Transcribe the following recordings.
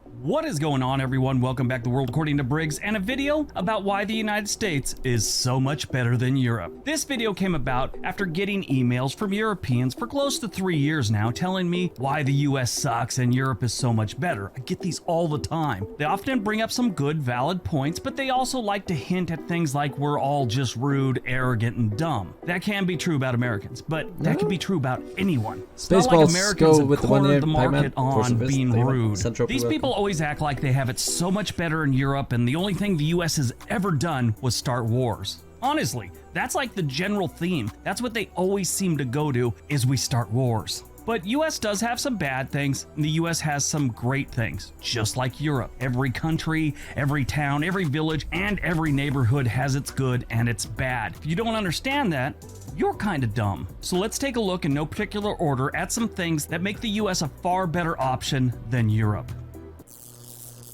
What is going on, everyone? Welcome back to World According to Briggs and a video about why the United States is so much better than Europe. This video came about after getting emails from Europeans for close to 3 years now telling me why the US sucks and Europe is so much better. I get these all the time. They often bring up some good, valid points, but they also like to hint at things like we're all just rude, arrogant, and dumb. That can be true about Americans, but that can be true about anyone. It's not like Americans have cornered the market on being rude. These people always act like they have it so much better in Europe, and the only thing the US has ever done was start wars. Honestly, that's like the general theme. That's what they always seem to go to, is we start wars. But US does have some bad things, and the US has some great things, just like Europe. Every country, every town, every village, and every neighborhood has its good and its bad. If you don't understand that, you're kind of dumb. So let's take a look in no particular order at some things that make the US a far better option than Europe.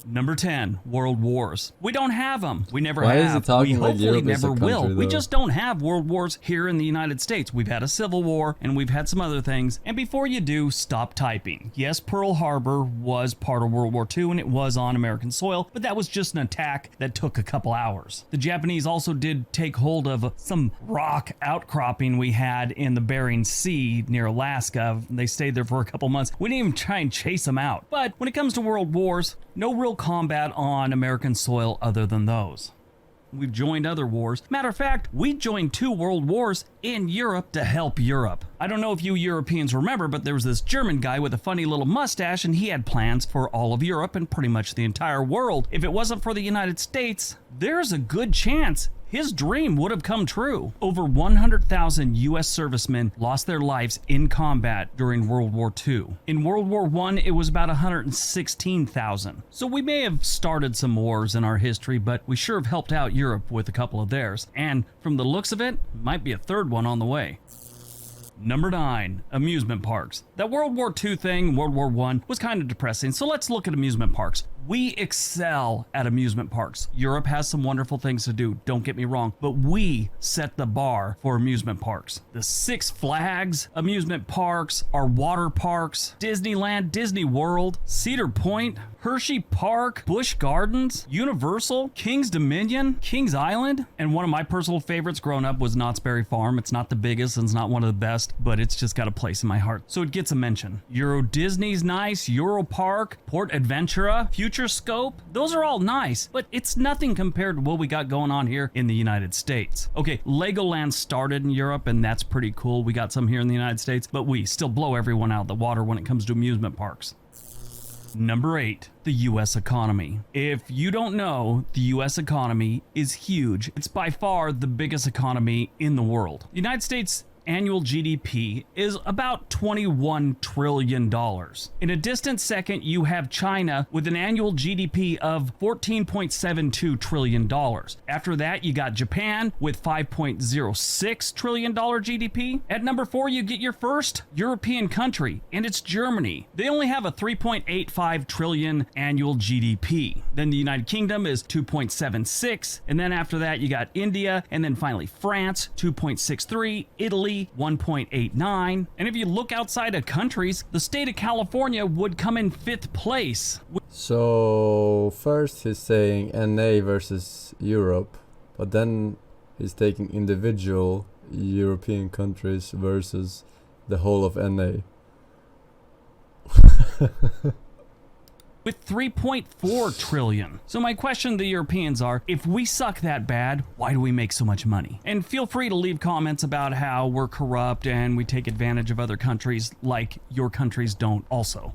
Number 10, World Wars. We don't have them. We never have. Why is he talking we like hopefully Europe is a never country, will. though? We just don't have world wars here in the United States. We've had a civil war and we've had some other things. And before you do, stop typing. Yes, Pearl Harbor was part of World War II and it was on American soil, but that was just an attack that took a couple hours. The Japanese also did take hold of some rock outcropping we had in the Bering Sea near Alaska. They stayed there for a couple months. We didn't even try and chase them out. But when it comes to world wars, no real combat on American soil other than those. We've joined other wars. Matter of fact, we joined 2 world wars in Europe to help Europe. I don't know if you Europeans remember, but there was this German guy with a funny little mustache, and he had plans for all of Europe and pretty much the entire world. If it wasn't for the United States, there's a good chance his dream would have come true. Over 100,000 US servicemen lost their lives in combat during World War II. In World War I, it was about 116,000. So we may have started some wars in our history, but we sure have helped out Europe with a couple of theirs. And from the looks of it, might be a third one on the way. Number 9, amusement parks. That World War II thing, World War I, was kind of depressing, so let's look at amusement parks. We excel at amusement parks. Europe has some wonderful things to do, don't get me wrong, but we set the bar for amusement parks. The Six Flags amusement parks, our water parks, Disneyland, Disney World, Cedar Point, Hershey Park, Busch Gardens, Universal, King's Dominion, Kings Island, and one of my personal favorites growing up was Knott's Berry Farm. It's not the biggest and it's not one of the best, but it's just got a place in my heart, so it gets a mention. Euro Disney's nice, Euro Park, Port Adventura, Future Scope, those are all nice, but it's nothing compared to what we got going on here in the United States. Okay, Legoland started in Europe and that's pretty cool. We got some here in the United States, but we still blow everyone out of the water when it comes to amusement parks. Number 8, the US economy. If you don't know, the US economy is huge. It's by far the biggest economy in the world. The United States annual GDP is about $21 trillion. In a distant second, you have China with an annual GDP of $14.72 trillion. After that, you got Japan with $5.06 trillion GDP. At number 4, you get your first European country, and it's Germany. They only have a $3.85 trillion annual GDP. Then the United Kingdom is $2.76, and then after that, you got India, and then finally France, $2.63, Italy, 1.89. And if you look outside of countries, the state of California would come in 5th place. So first he's saying NA versus Europe, but then he's taking individual European countries versus the whole of NA. With 3.4 trillion. So my question to the Europeans are, if we suck that bad, why do we make so much money? And feel free to leave comments about how we're corrupt and we take advantage of other countries like your countries don't also.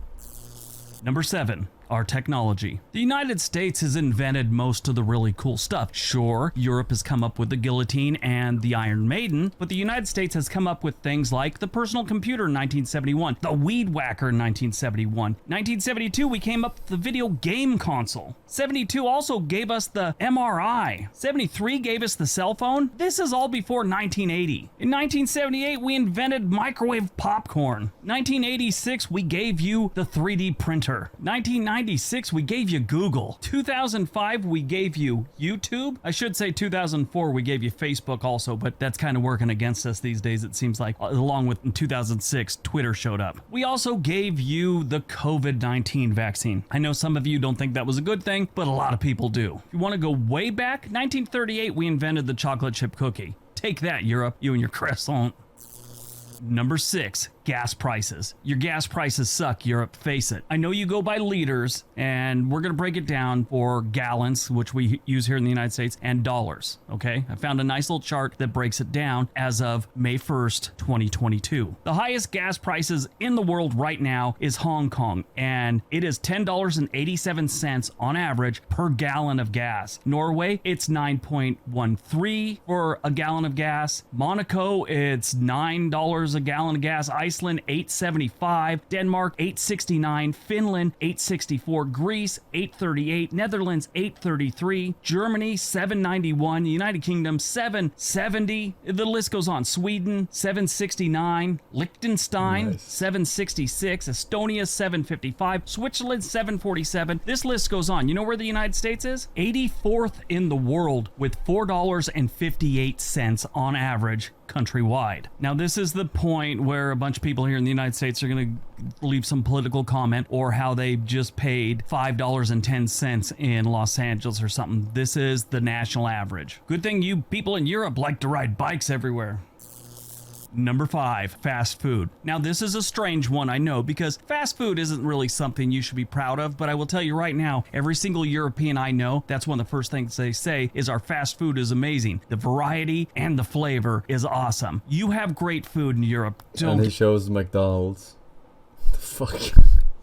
Number 7, our technology. The United States has invented most of the really cool stuff. Sure, Europe has come up with the guillotine and the Iron Maiden, but the United States has come up with things like the personal computer in 1971, the weed whacker in 1971. 1972, we came up with the video game console. 72 also gave us the MRI. 73 gave us the cell phone. This is all before 1980. In 1978, we invented microwave popcorn. 1986, we gave you the 3D printer. 1990, 1996, we gave you Google. 2005, we gave you YouTube. I should say 2004, we gave you Facebook also, but that's kind of working against us these days, it seems like. Along with in 2006, Twitter showed up. We also gave you the COVID-19 vaccine. I know some of you don't think that was a good thing, but a lot of people do. If you want to go way back, 1938, we invented the chocolate chip cookie. Take that, Europe, you and your croissant. Number 6, gas prices. Your gas prices suck, Europe, face it. I know you go by liters, and we're going to break it down for gallons, which we use here in the United States, and dollars, okay? I found a nice little chart that breaks it down as of May 1st, 2022. The highest gas prices in the world right now is Hong Kong, and it is $10.87 on average per gallon of gas. Norway, it's 9.13 for a gallon of gas. Monaco, it's $9 a gallon of gas. Iceland, $8.75. Denmark, $8.69. Finland, $8.64. Greece, $8.38. Netherlands, $8.33. Germany, $7.91. United Kingdom, $7.70. The list goes on. Sweden, $7.69. Liechtenstein, $7.66. Estonia, $7.55. Switzerland, $7.47. This list goes on. You know where the United States is? 84th in the world with $4.58 on average countrywide. Now, this is the point where a bunch of people here in the United States are going to leave some political comment, or how they just paid $5.10 in Los Angeles or something. This is the national average. Good thing you people in Europe like to ride bikes everywhere. Number 5, fast food. Now, this is a strange one, I know, because fast food isn't really something you should be proud of, but I will tell you right now, every single European I know, that's one of the first things they say is our fast food is amazing. The variety and the flavor is awesome. You have great food in Europe. And he shows McDonald's. The fuck?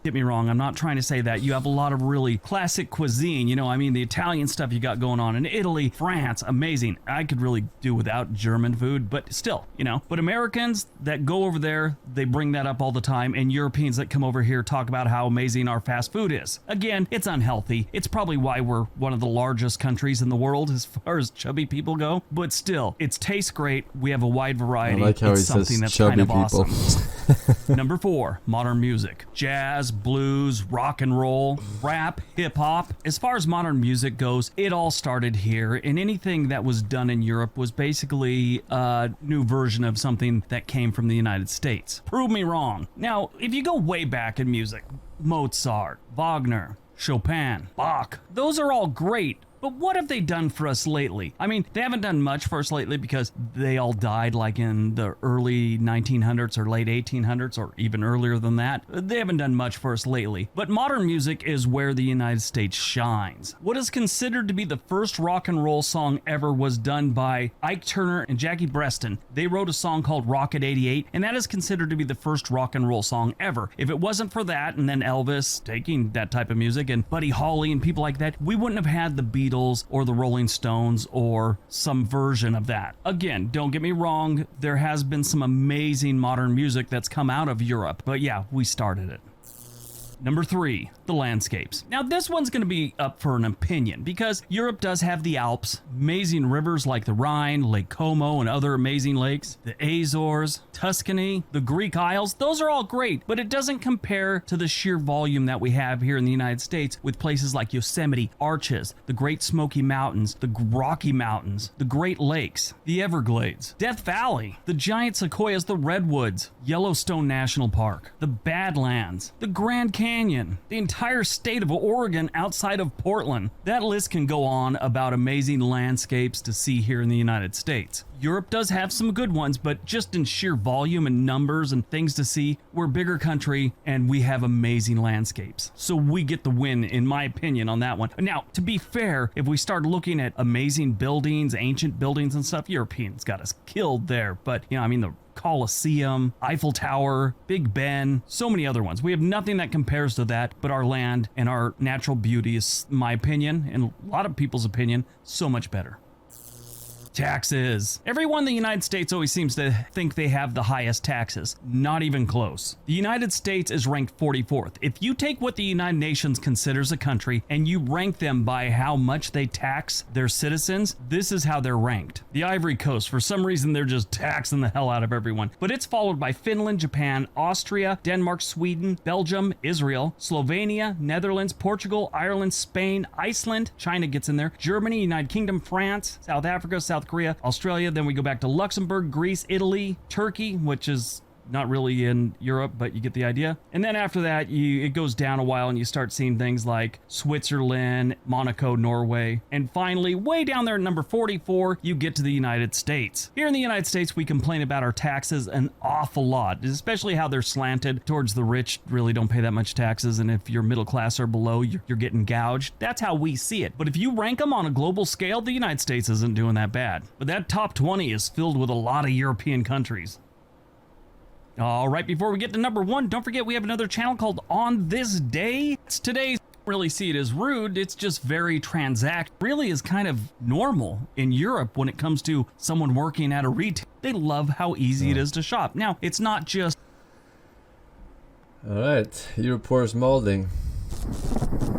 Get me wrong, I'm not trying to say that. You have a lot of really classic cuisine, you know, I mean, the Italian stuff you got going on in Italy, France, amazing. I could really do without German food, but still, you know. But Americans that go over there, they bring that up all the time, and Europeans that come over here talk about how amazing our fast food is. Again, it's unhealthy. It's probably why we're one of the largest countries in the world as far as chubby people go, but still, it tastes great. We have a wide variety. I like how it's he something says that's chubby kind of people. awesome. Number 4, modern music. Jazz, blues, rock and roll, rap, hip-hop. As far as modern music goes, it all started here, and anything that was done in Europe was basically a new version of something that came from the United States. Prove me wrong. Now, if you go way back in music, Mozart, Wagner, Chopin, Bach, those are all great. But what have they done for us lately? I mean, they haven't done much for us lately because they all died like in the early 1900s or late 1800s or even earlier than that. They haven't done much for us lately. But modern music is where the United States shines. What is considered to be the first rock and roll song ever was done by Ike Turner and Jackie Preston. They wrote a song called Rocket 88, and that is considered to be the first rock and roll song ever. If it wasn't for that, and then Elvis taking that type of music, and Buddy Holly and people like that, we wouldn't have had the Beatles or the Rolling Stones or some version of that. Again, don't get me wrong, there has been some amazing modern music that's come out of Europe, but yeah, we started it. Number 3, the landscapes. Now, this one's going to be up for an opinion because Europe does have the Alps, amazing rivers like the Rhine, Lake Como, and other amazing lakes, the Azores, Tuscany, the Greek Isles. Those are all great, but it doesn't compare to the sheer volume that we have here in the United States with places like Yosemite, Arches, the Great Smoky Mountains, the Rocky Mountains, the Great Lakes, the Everglades, Death Valley, the giant sequoias, the Redwoods, Yellowstone National Park, the Badlands, the Grand Canyon, the entire state of Oregon outside of Portland. That list can go on about amazing landscapes to see here in the United States. Europe does have some good ones, but just in sheer volume and numbers and things to see, we're a bigger country and we have amazing landscapes. So we get the win, in my opinion, on that one. Now, to be fair, if we start looking at amazing buildings, ancient buildings and stuff, Europeans got us killed there. But, you know, I mean, the Colosseum, Eiffel Tower, Big Ben, so many other ones. We have nothing that compares to that, but our land and our natural beauty is, in my opinion, and a lot of people's opinion, so much better. Taxes. Everyone in the United States always seems to think they have the highest taxes. Not even close. The United States is ranked 44th. If you take what the United Nations considers a country and you rank them by how much they tax their citizens, this is how they're ranked. The Ivory Coast, for some reason, they're just taxing the hell out of everyone. But it's followed by Finland, Japan, Austria, Denmark, Sweden, Belgium, Israel, Slovenia, Netherlands, Portugal, Ireland, Spain, Iceland, China gets in there, Germany, United Kingdom, France, South Africa, South Korea, Australia, then we go back to Luxembourg, Greece, Italy, Turkey, which is not really in Europe, but you get the idea. And then after that, it goes down a while and you start seeing things like Switzerland, Monaco, Norway. And finally, way down there at number 44, you get to the United States. Here in the United States, we complain about our taxes an awful lot, especially how they're slanted towards the rich, really don't pay that much taxes. And if you're middle class or below, you're getting gouged. That's how we see it. But if you rank them on a global scale, the United States isn't doing that bad. But that top 20 is filled with a lot of European countries. All right, before we get to number 1, don't forget we have another channel called On This Day. Today's really see it as rude, it's just very transact. Really is kind of normal in Europe when it comes to someone working at a retail. They love how easy it is to shop. Now, it's not just... Alright, Europore's molding.